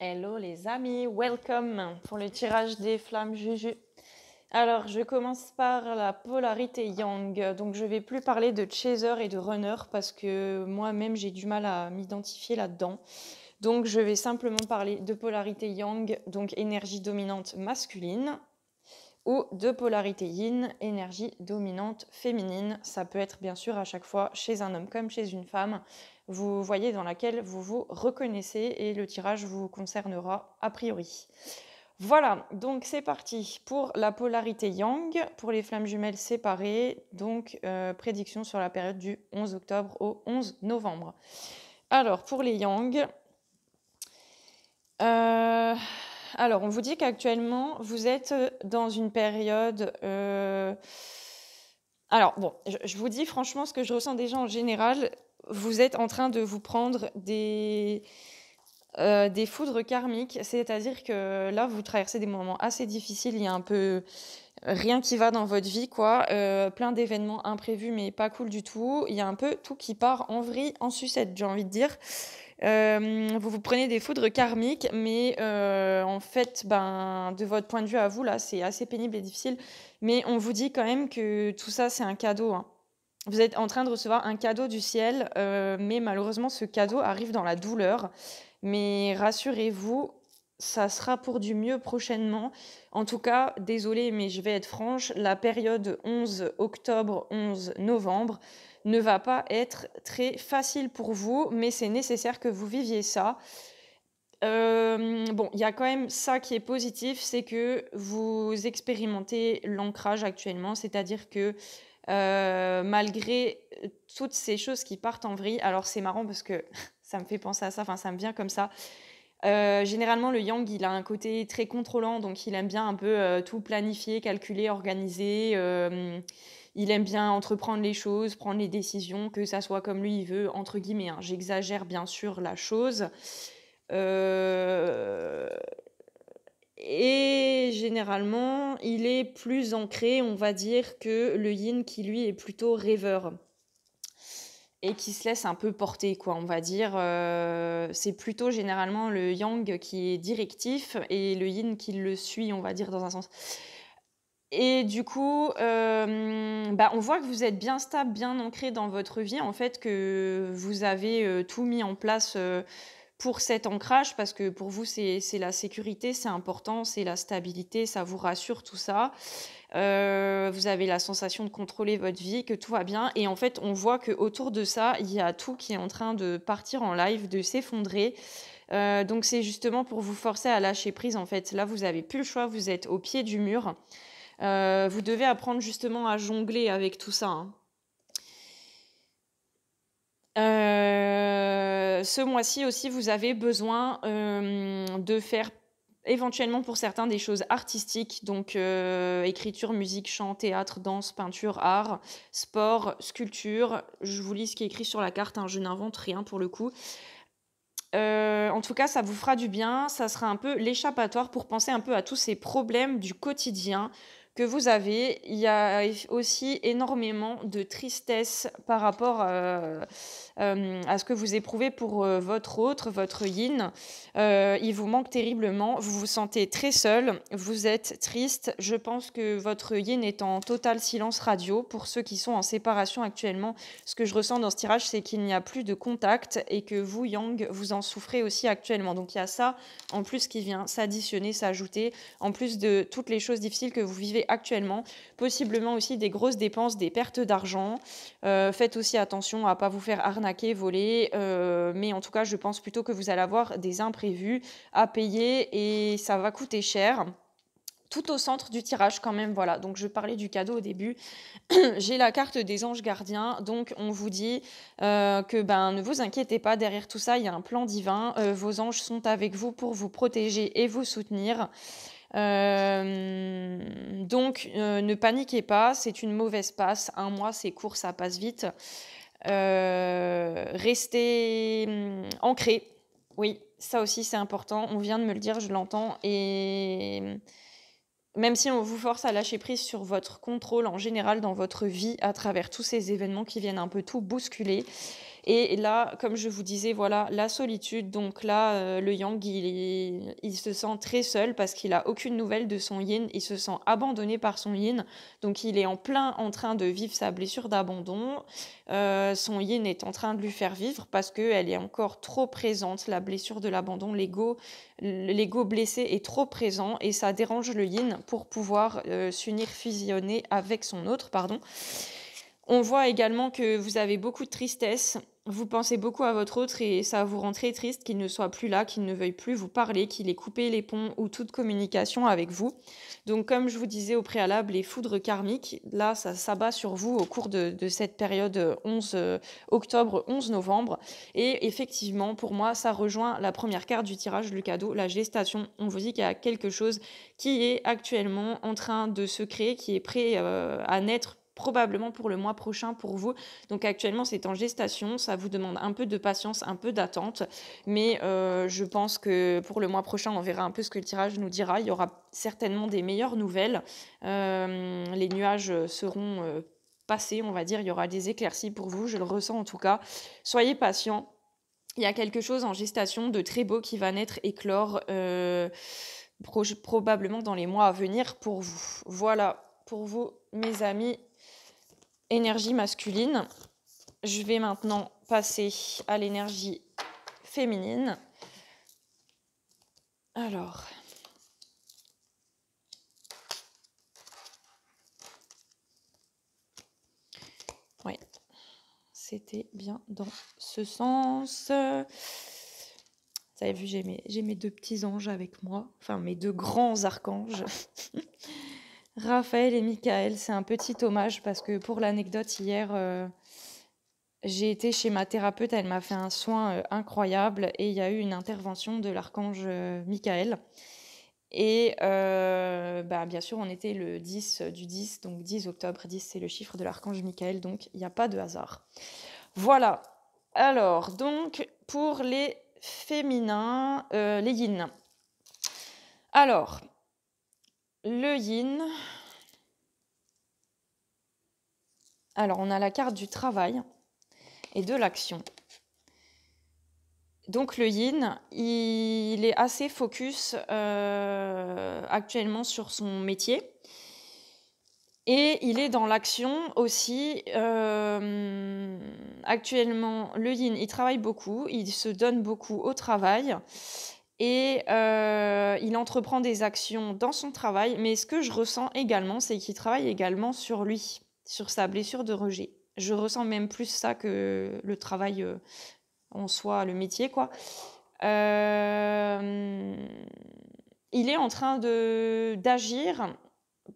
Hello les amis, welcome pour le tirage des flammes Juju. Alors, je commence par la polarité Yang. Donc, je vais plus parler de chaser et de runner parce que moi-même, j'ai du mal à m'identifier là-dedans. Donc, je vais simplement parler de polarité Yang, donc énergie dominante masculine, ou de polarité Yin, énergie dominante féminine. Ça peut être bien sûr à chaque fois chez un homme comme chez une femme. Vous voyez dans laquelle vous vous reconnaissez et le tirage vous concernera a priori. Voilà, donc c'est parti pour la polarité Yang, pour les flammes jumelles séparées, donc prédiction sur la période du 11 octobre au 11 novembre. Alors, pour les Yang, alors on vous dit qu'actuellement, vous êtes dans une période... Alors, bon, je vous dis franchement ce que je ressens déjà en général, vous êtes en train de vous prendre des foudres karmiques, c'est-à-dire que là, vous traversez des moments assez difficiles, il y a un peu rien qui va dans votre vie, quoi. Plein d'événements imprévus, mais pas cool du tout. Il y a un peu tout qui part en vrille, en sucette, j'ai envie de dire. Vous vous prenez des foudres karmiques, mais en fait, de votre point de vue à vous, là, c'est assez pénible et difficile. Mais on vous dit quand même que tout ça, c'est un cadeau, hein. Vous êtes en train de recevoir un cadeau du ciel, mais malheureusement, ce cadeau arrive dans la douleur. Mais rassurez-vous, ça sera pour du mieux prochainement. En tout cas, désolée, mais je vais être franche, la période 11 octobre, 11 novembre ne va pas être très facile pour vous, mais c'est nécessaire que vous viviez ça. Bon, il y a quand même ça qui est positif, c'est que vous expérimentez l'ancrage actuellement, c'est-à-dire que malgré toutes ces choses qui partent en vrille, alors c'est marrant parce que ça me fait penser à ça, enfin ça me vient comme ça. Généralement, le yang, il a un côté très contrôlant, donc il aime bien un peu tout planifier, calculer, organiser. Il aime bien entreprendre les choses, prendre les décisions, que ça soit comme lui il veut, entre guillemets, hein. J'exagère bien sûr la chose. Euh, Et généralement, il est plus ancré, on va dire, que le yin qui, lui, est plutôt rêveur et qui se laisse un peu porter, quoi, on va dire. C'est plutôt généralement le yang qui est directif et le yin qui le suit, on va dire, dans un sens. Et du coup, on voit que vous êtes bien stable, bien ancré dans votre vie, en fait, que vous avez tout mis en place pour cet ancrage, parce que pour vous, c'est la sécurité, c'est important, c'est la stabilité, ça vous rassure tout ça. Vous avez la sensation de contrôler votre vie, que tout va bien. Et en fait, on voit qu'autour de ça, il y a tout qui est en train de partir en live, de s'effondrer. Donc c'est justement pour vous forcer à lâcher prise, en fait. Là, vous n'avez plus le choix, vous êtes au pied du mur. Vous devez apprendre justement à jongler avec tout ça, hein. Ce mois-ci aussi, vous avez besoin de faire éventuellement pour certains des choses artistiques, donc écriture, musique, chant, théâtre, danse, peinture, art, sport, sculpture. Je vous lis ce qui est écrit sur la carte, hein, je n'invente rien pour le coup. En tout cas, ça vous fera du bien, ça sera un peu l'échappatoire pour penser un peu à tous ces problèmes du quotidien que vous avez. Il y a aussi énormément de tristesse par rapport à ce que vous éprouvez pour votre autre, votre yin. Il vous manque terriblement, vous vous sentez très seul, vous êtes triste. Je pense que votre yin est en total silence radio. Pour ceux qui sont en séparation actuellement, ce que je ressens dans ce tirage, c'est qu'il n'y a plus de contact et que vous, yang, vous en souffrez aussi actuellement. Donc il y a ça en plus qui vient s'additionner, s'ajouter, en plus de toutes les choses difficiles que vous vivez actuellement, possiblement aussi des grosses dépenses, des pertes d'argent. Faites aussi attention à ne pas vous faire arnaquer, voler, mais en tout cas, je pense plutôt que vous allez avoir des imprévus à payer et ça va coûter cher. Tout au centre du tirage quand même, voilà. Donc je parlais du cadeau au début. J'ai la carte des anges gardiens, donc on vous dit que ne vous inquiétez pas, derrière tout ça, il y a un plan divin. Vos anges sont avec vous pour vous protéger et vous soutenir. Donc ne paniquez pas, c'est une mauvaise passe. Un mois, c'est court, ça passe vite. Restez ancré. Oui, ça aussi c'est important. On vient de me le dire, je l'entends. Et même si on vous force à lâcher prise sur votre contrôle en général dans votre vie à travers tous ces événements qui viennent un peu tout bousculer, Et là, comme je vous disais, voilà, la solitude, donc là, le yang, il se sent très seul parce qu'il a aucune nouvelle de son yin, il se sent abandonné par son yin, donc il est en plein en train de vivre sa blessure d'abandon. Son yin est en train de lui faire vivre parce qu'elle est encore trop présente, la blessure de l'abandon, l'ego blessé est trop présent et ça dérange le yin pour pouvoir, s'unir, fusionner avec son autre, pardon. On voit également que vous avez beaucoup de tristesse. Vous pensez beaucoup à votre autre et ça vous rend très triste qu'il ne soit plus là, qu'il ne veuille plus vous parler, qu'il ait coupé les ponts ou toute communication avec vous. Donc, comme je vous disais au préalable, les foudres karmiques, là, ça s'abat sur vous au cours de cette période 11 octobre, 11 novembre. Et effectivement, pour moi, ça rejoint la première carte du tirage, le cadeau, la gestation. On vous dit qu'il y a quelque chose qui est actuellement en train de se créer, qui est prêt à naître probablement pour le mois prochain pour vous. Donc actuellement, c'est en gestation, ça vous demande un peu de patience, un peu d'attente, mais je pense que pour le mois prochain, on verra un peu ce que le tirage nous dira. Il y aura certainement des meilleures nouvelles. Les nuages seront passés, on va dire. Il y aura des éclaircies pour vous, je le ressens en tout cas. Soyez patients. Il y a quelque chose en gestation de très beau qui va naître, éclore, probablement dans les mois à venir pour vous. Voilà pour vous, mes amis. Énergie masculine. Je vais maintenant passer à l'énergie féminine. Alors. Oui, c'était bien dans ce sens. Vous avez vu, j'ai mes deux petits anges avec moi. Enfin, mes deux grands archanges. Raphaël et Michael, c'est un petit hommage parce que pour l'anecdote, hier, j'ai été chez ma thérapeute, elle m'a fait un soin incroyable et il y a eu une intervention de l'archange Michael. Et bien sûr, on était le 10 du 10, donc 10 octobre. 10, c'est le chiffre de l'archange Michael, donc il n'y a pas de hasard. Voilà. Alors, donc, pour les féminins, les yin. Alors, le yin. Alors, on a la carte du travail et de l'action. Donc le yin, il est assez focus actuellement sur son métier. Et il est dans l'action aussi. Actuellement, le yin, il travaille beaucoup, il se donne beaucoup au travail. Et il entreprend des actions dans son travail. Mais ce que je ressens également, c'est qu'il travaille également sur lui, sur sa blessure de rejet. Je ressens même plus ça que le travail en soi, le métier, quoi. Il est en train d'agir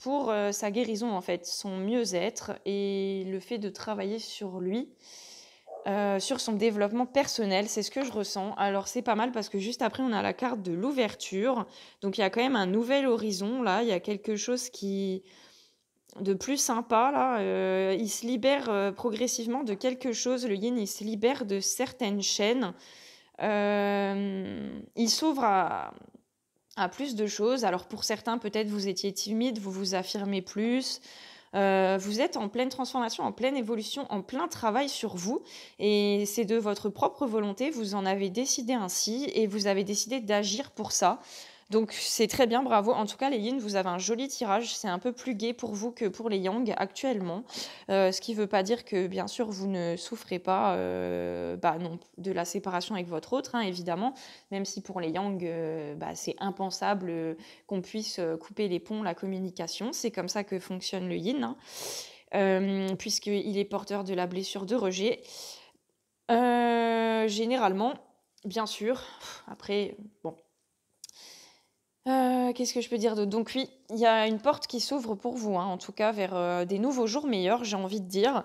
pour sa guérison, en fait, son mieux-être et le fait de travailler sur lui, sur son développement personnel, c'est ce que je ressens. Alors c'est pas mal parce que juste après, on a la carte de l'ouverture. Donc il y a quand même un nouvel horizon, là. Il y a quelque chose de plus sympa, là. Il se libère progressivement de quelque chose. Le yin, il se libère de certaines chaînes. Il s'ouvre à plus de choses. Alors pour certains, peut-être vous étiez timide, vous vous affirmez plus. Vous êtes en pleine transformation, en pleine évolution, en plein travail sur vous. Et c'est de votre propre volonté, vous en avez décidé ainsi et vous avez décidé d'agir pour ça. Donc c'est très bien, bravo. En tout cas, les yin, vous avez un joli tirage. C'est un peu plus gai pour vous que pour les yang actuellement. Ce qui ne veut pas dire que, bien sûr, vous ne souffrez pas non, de la séparation avec votre autre, hein, évidemment. Même si pour les yang, c'est impensable qu'on puisse couper les ponts, la communication. C'est comme ça que fonctionne le yin, hein, puisqu'il est porteur de la blessure de rejet. Généralement, bien sûr. Après, bon. Qu'est-ce que je peux dire d'autre? Donc oui, il y a une porte qui s'ouvre pour vous, hein, en tout cas vers des nouveaux jours meilleurs, j'ai envie de dire.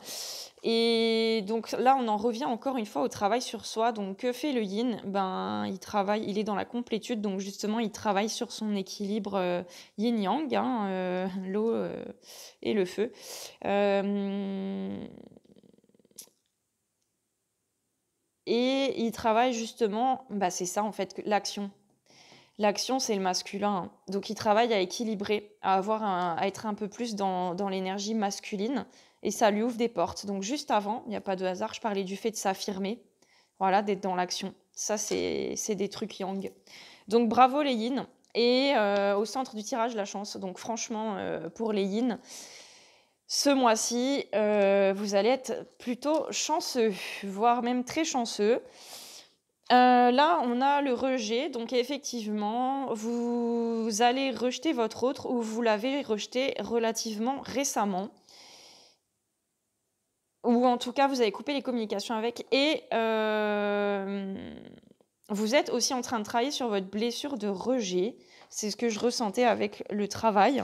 Et donc là, on en revient encore une fois au travail sur soi. Donc que fait le yin? Il est dans la complétude, donc justement, il travaille sur son équilibre yin-yang, hein, l'eau et le feu. Et il travaille justement, c'est ça en fait, l'action. L'action, c'est le masculin, hein. Donc il travaille à équilibrer, à être un peu plus dans l'énergie masculine et ça lui ouvre des portes. Donc juste avant, il y a pas de hasard, je parlais du fait de s'affirmer, voilà, d'être dans l'action. Ça, c'est des trucs yang. Donc bravo les yin et au centre du tirage, la chance. Donc franchement, pour les yin, ce mois-ci, vous allez être plutôt chanceux, voire même très chanceux. Là, on a le rejet, donc effectivement, vous allez rejeter votre autre ou vous l'avez rejeté relativement récemment ou en tout cas, vous avez coupé les communications avec et vous êtes aussi en train de travailler sur votre blessure de rejet. C'est ce que je ressentais avec le travail.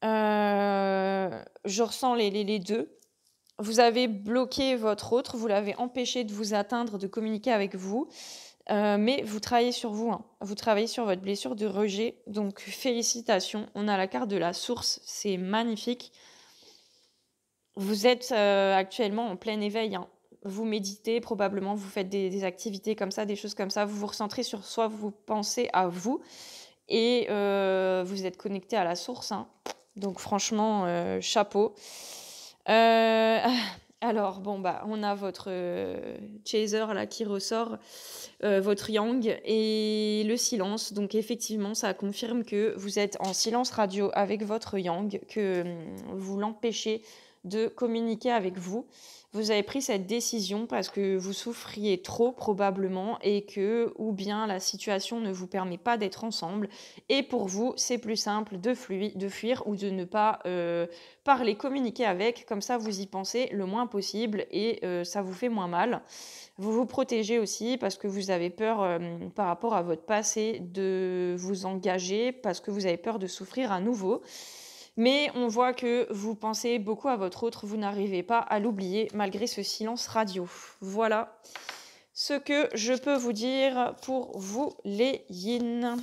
Je ressens les 2. Vous avez bloqué votre autre, vous l'avez empêché de vous atteindre, de communiquer avec vous, mais vous travaillez sur vous, hein. Vous travaillez sur votre blessure de rejet, donc félicitations. On a la carte de la source, c'est magnifique. Vous êtes, actuellement en plein éveil, hein. Vous méditez probablement, vous faites des activités comme ça, des choses comme ça. Vous vous recentrez sur soi, vous pensez à vous et vous êtes connecté à la source, hein. Donc franchement, chapeau. Heu, alors bon, bah, on a votre, chaser là qui ressort, votre yang et le silence. Donc effectivement, ça confirme que vous êtes en silence radio avec votre yang, que, vous l'empêchez de communiquer avec vous. Vous avez pris cette décision parce que vous souffriez trop probablement et que ou bien la situation ne vous permet pas d'être ensemble et pour vous, c'est plus simple de fuir ou de ne pas, parler, communiquer avec, comme ça vous y pensez le moins possible et ça vous fait moins mal. Vous vous protégez aussi parce que vous avez peur, par rapport à votre passé, de vous engager parce que vous avez peur de souffrir à nouveau. Mais on voit que vous pensez beaucoup à votre autre, vous n'arrivez pas à l'oublier malgré ce silence radio. Voilà ce que je peux vous dire pour vous les yin.